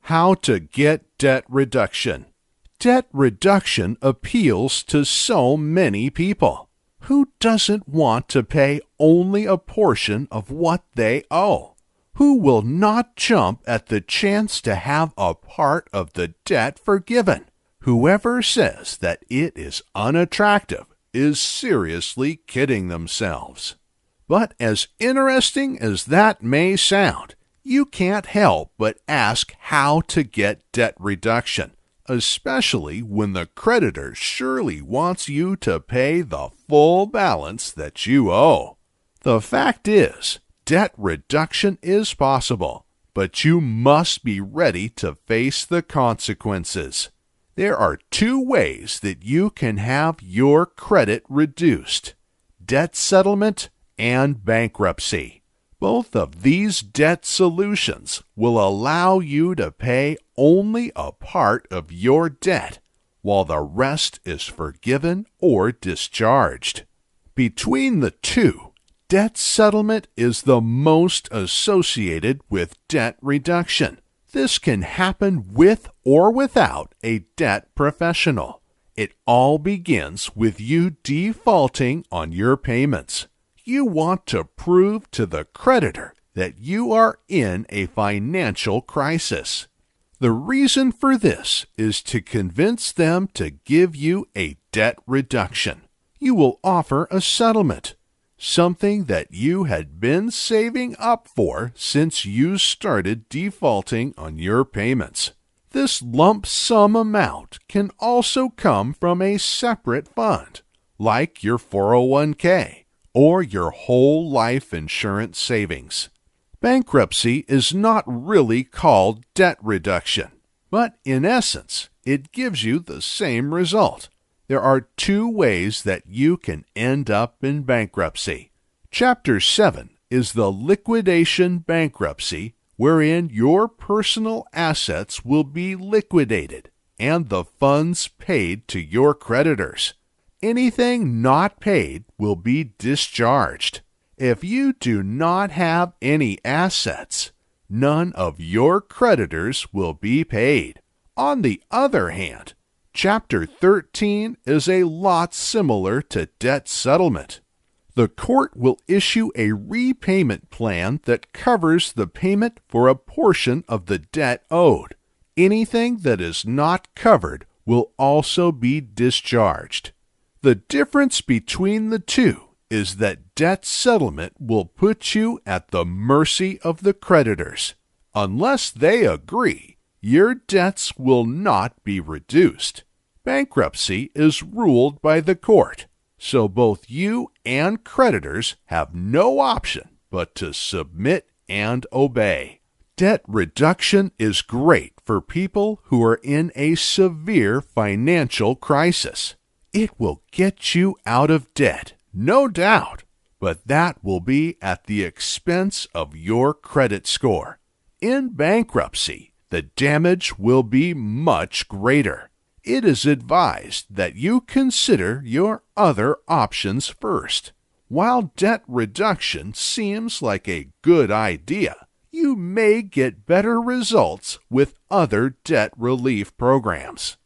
How to get debt reduction. Debt reduction appeals to so many people. Who doesn't want to pay only a portion of what they owe? Who will not jump at the chance to have a part of the debt forgiven? Whoever says that it is unattractive is seriously kidding themselves. But as interesting as that may sound, you can't help but ask how to get debt reduction, especially when the creditor surely wants you to pay the full balance that you owe. The fact is, debt reduction is possible, but you must be ready to face the consequences. There are two ways that you can have your credit reduced: debt settlement and bankruptcy. Both of these debt solutions will allow you to pay only a part of your debt, while the rest is forgiven or discharged. Between the two, debt settlement is the most associated with debt reduction. This can happen with or without a debt professional. It all begins with you defaulting on your payments. You want to prove to the creditor that you are in a financial crisis. The reason for this is to convince them to give you a debt reduction. You will offer a settlement, something that you had been saving up for since you started defaulting on your payments. This lump sum amount can also come from a separate fund, like your 401k. Or your whole life insurance savings. Bankruptcy is not really called debt reduction, but in essence, it gives you the same result. There are two ways that you can end up in bankruptcy. Chapter 7 is the liquidation bankruptcy, wherein your personal assets will be liquidated and the funds paid to your creditors. Anything not paid will be discharged. If you do not have any assets, none of your creditors will be paid. On the other hand, Chapter 13 is a lot similar to debt settlement. The court will issue a repayment plan that covers the payment for a portion of the debt owed. Anything that is not covered will also be discharged. The difference between the two is that debt settlement will put you at the mercy of the creditors. Unless they agree, your debts will not be reduced. Bankruptcy is ruled by the court, so both you and creditors have no option but to submit and obey. Debt reduction is great for people who are in a severe financial crisis. It will get you out of debt, no doubt, but that will be at the expense of your credit score. In bankruptcy, the damage will be much greater. It is advised that you consider your other options first. While debt reduction seems like a good idea, you may get better results with other debt relief programs.